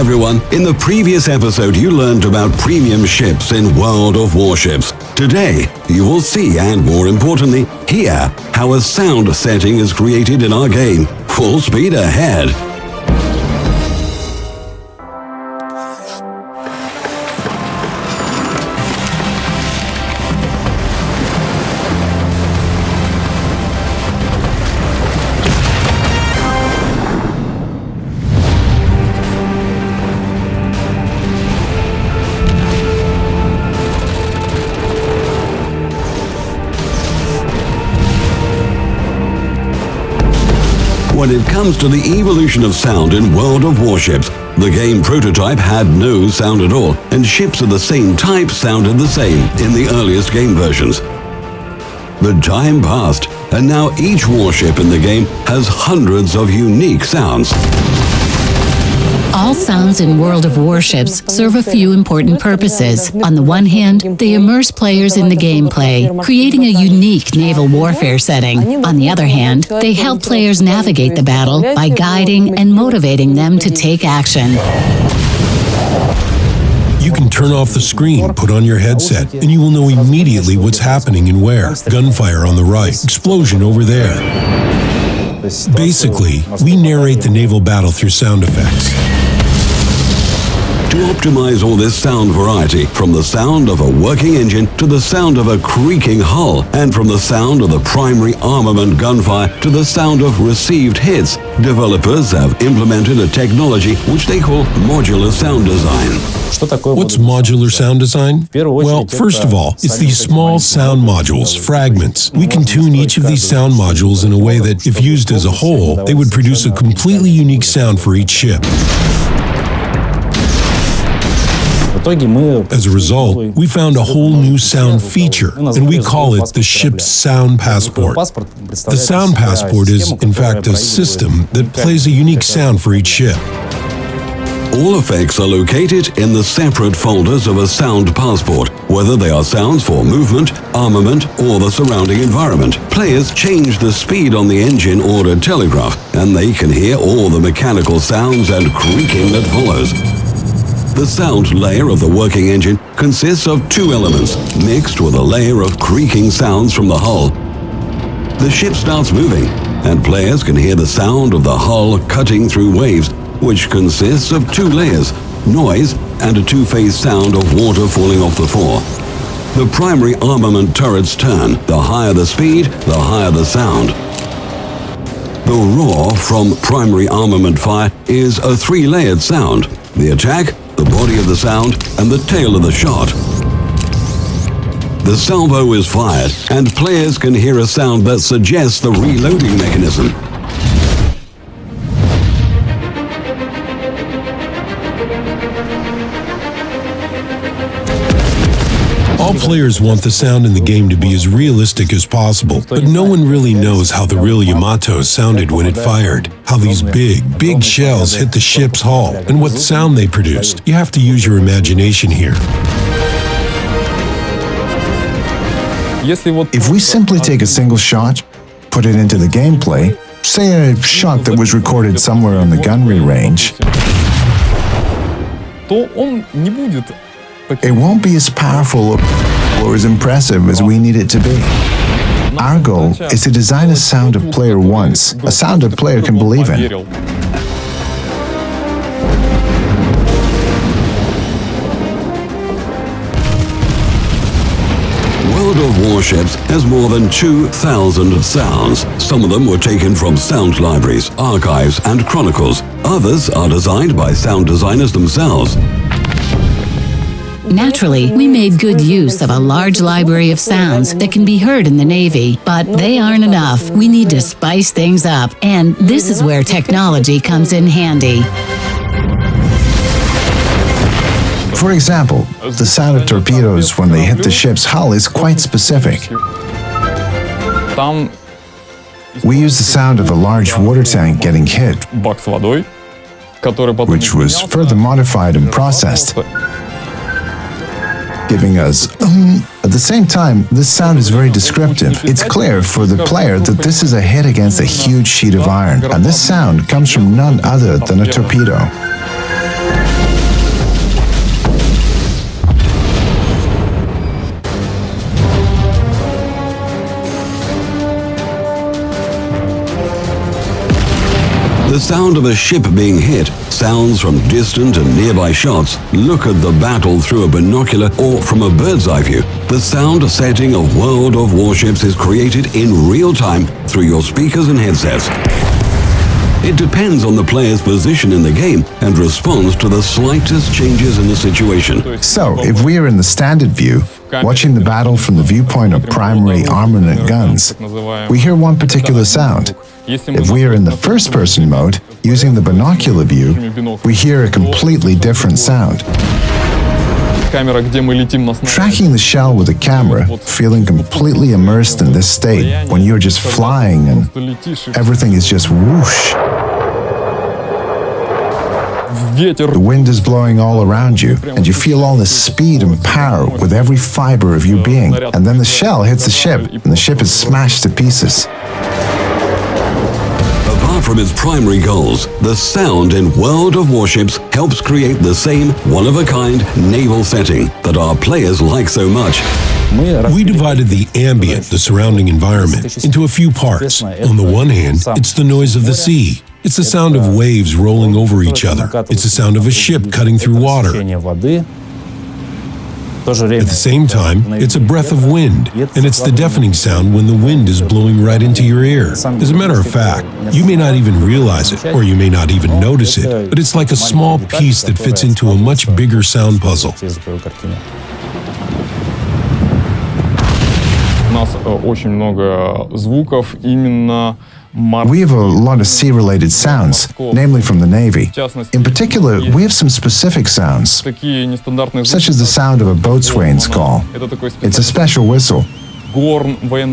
everyone, in the previous episode you learned about premium ships in World of Warships. Today, you will see and more importantly, hear how a sound setting is created in our game. Full speed ahead! When it comes to the evolution of sound in World of Warships, the game prototype had no sound at all, and ships of the same type sounded the same in the earliest game versions. But time passed, and now each warship in the game has hundreds of unique sounds. All sounds in World of Warships serve a few important purposes. On the one hand, they immerse players in the gameplay, creating a unique naval warfare setting. On the other hand, they help players navigate the battle by guiding and motivating them to take action. You can turn off the screen, put on your headset, and you will know immediately what's happening and where. Gunfire on the right, explosion over there. Basically, we narrate the naval battle through sound effects. To optimize all this sound variety, from the sound of a working engine to the sound of a creaking hull, and from the sound of the primary armament gunfire to the sound of received hits, developers have implemented a technology which they call modular sound design. What's modular sound design? Well, first of all, it's these small sound modules, fragments. We can tune each of these sound modules in a way that, if used as a whole, they would produce a completely unique sound for each ship. As a result, we found a whole new sound feature, and we call it the ship's sound passport. The sound passport is, in fact, a system that plays a unique sound for each ship. All effects are located in the separate folders of a sound passport, whether they are sounds for movement, armament, or the surrounding environment. Players change the speed on the engine or a telegraph, and they can hear all the mechanical sounds and creaking that follows. The sound layer of the working engine consists of two elements, mixed with a layer of creaking sounds from the hull. The ship starts moving, and players can hear the sound of the hull cutting through waves, which consists of two layers, noise and a two-phase sound of water falling off the floor. The primary armament turrets turn. The higher the speed, the higher the sound. The roar from primary armament fire is a three-layered sound. The attack, the body of the sound, and the tail of the shot. The salvo is fired, and players can hear a sound that suggests the reloading mechanism. All players want the sound in the game to be as realistic as possible, but no one really knows how the real Yamato sounded when it fired, how these big shells hit the ship's hull, and what sound they produced. You have to use your imagination here. If we simply take a single shot, put it into the gameplay, say a shot that was recorded somewhere on the gunnery range, it won't be as powerful or as impressive as we need it to be. Our goal is to design a sound a player wants, a sound a player can believe in. World of Warships has more than 2,000 sounds. Some of them were taken from sound libraries, archives, and chronicles. Others are designed by sound designers themselves. Naturally, we made good use of a large library of sounds that can be heard in the Navy, but they aren't enough. We need to spice things up, and this is where technology comes in handy. For example, the sound of torpedoes when they hit the ship's hull is quite specific. We use the sound of a large water tank getting hit, which was further modified and processed, giving us At the same time, this sound is very descriptive. It's clear for the player that this is a hit against a huge sheet of iron, and this sound comes from none other than a torpedo. The sound of a ship being hit, sounds from distant and nearby shots, look at the battle through a binocular or from a bird's eye view. The sound setting of World of Warships is created in real time through your speakers and headsets. It depends on the player's position in the game and responds to the slightest changes in the situation. So, if we are in the standard view, watching the battle from the viewpoint of primary armament guns, we hear one particular sound. If we are in the first-person mode, using the binocular view, we hear a completely different sound. Tracking the shell with a camera, feeling completely immersed in this state when you're just flying and everything is just whoosh. The wind is blowing all around you, and you feel all this speed and power with every fiber of your being. And then the shell hits the ship, and the ship is smashed to pieces. Apart from its primary goals, the sound in World of Warships helps create the same one-of-a-kind naval setting that our players like so much. We divided the ambient, the surrounding environment, into a few parts. On the one hand, it's the noise of the sea. It's the sound of waves rolling over each other. It's the sound of a ship cutting through water. At the same time, it's a breath of wind, and it's the deafening sound when the wind is blowing right into your ear. As a matter of fact, you may not even realize it, or you may not even notice it, but it's like a small piece that fits into a much bigger sound puzzle. We have a lot of sea-related sounds, namely from the Navy. In particular, we have some specific sounds, such as the sound of a boatswain's call. It's a special whistle.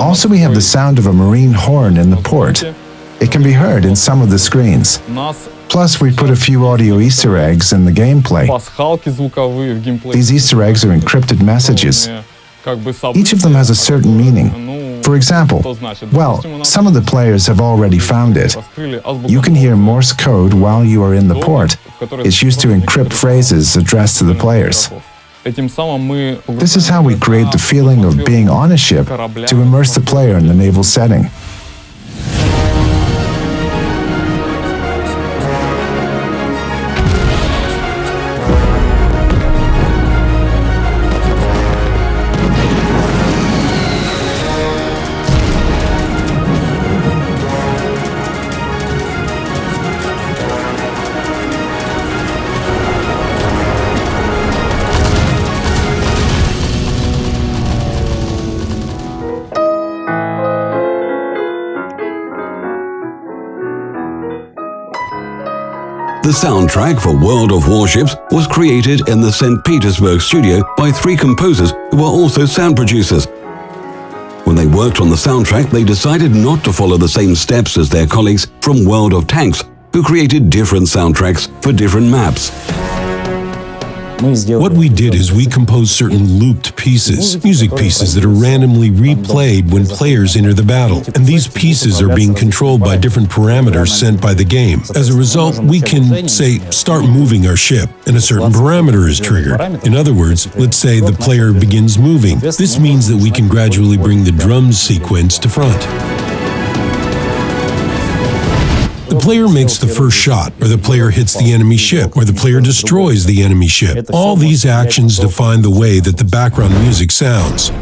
Also, we have the sound of a marine horn in the port. It can be heard in some of the screens. Plus, we put a few audio Easter eggs in the gameplay. These Easter eggs are encrypted messages. Each of them has a certain meaning. For example, well, some of the players have already found it. You can hear Morse code while you are in the port. It's used to encrypt phrases addressed to the players. This is how we create the feeling of being on a ship to immerse the player in the naval setting. The soundtrack for World of Warships was created in the St. Petersburg studio by 3 composers who are also sound producers. When they worked on the soundtrack, they decided not to follow the same steps as their colleagues from World of Tanks, who created different soundtracks for different maps. What we did is we composed certain looped pieces, music pieces that are randomly replayed when players enter the battle. And these pieces are being controlled by different parameters sent by the game. As a result, we can, say, start moving our ship, and a certain parameter is triggered. In other words, let's say the player begins moving. This means that we can gradually bring the drums sequence to front. The player makes the first shot, or the player hits the enemy ship, or the player destroys the enemy ship. All these actions define the way that the background music sounds.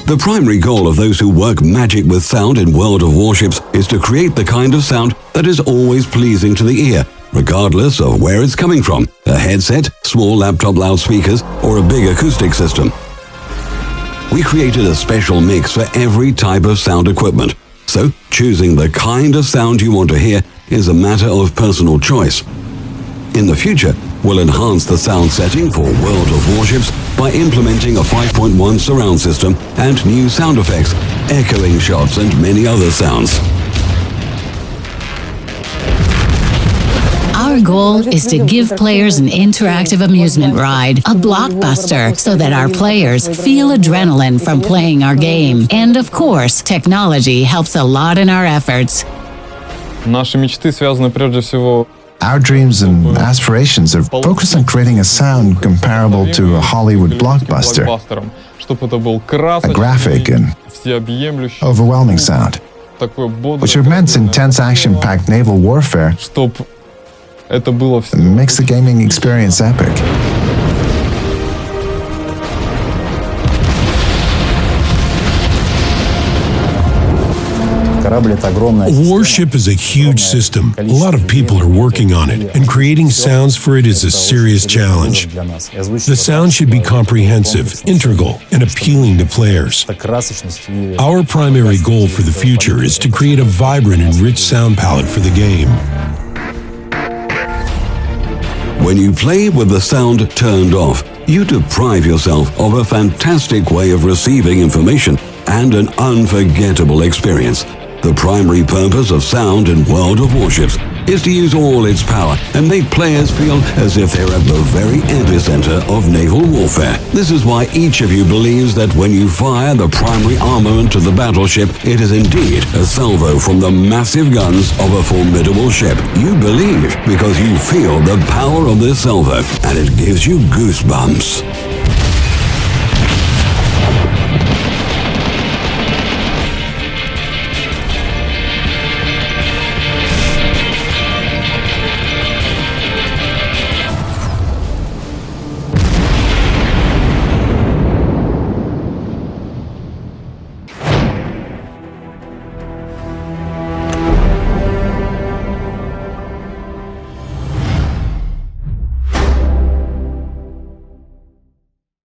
The primary goal of those who work magic with sound in World of Warships is to create the kind of sound that is always pleasing to the ear, regardless of where it's coming from, a headset, small laptop loudspeakers, or a big acoustic system. We created a special mix for every type of sound equipment, so choosing the kind of sound you want to hear is a matter of personal choice. In the future, we'll enhance the sound setting for World of Warships by implementing a 5.1 surround system and new sound effects, echoing shots, and many other sounds. Our goal is to give players an interactive amusement ride, a blockbuster, so that our players feel adrenaline from playing our game. And of course, technology helps a lot in our efforts. Наши мечты связаны прежде всего. Our dreams and aspirations are focused on creating a sound comparable to a Hollywood blockbuster, a graphic and overwhelming sound, which augments intense action-packed naval warfare and makes the gaming experience epic. A warship is a huge system. A lot of people are working on it, and creating sounds for it is a serious challenge. The sound should be comprehensive, integral, and appealing to players. Our primary goal for the future is to create a vibrant and rich sound palette for the game. When you play with the sound turned off, you deprive yourself of a fantastic way of receiving information and an unforgettable experience. The primary purpose of sound in World of Warships is to use all its power and make players feel as if they're at the very epicenter of naval warfare. This is why each of you believes that when you fire the primary armament to the battleship, it is indeed a salvo from the massive guns of a formidable ship. You believe because you feel the power of this salvo, and it gives you goosebumps.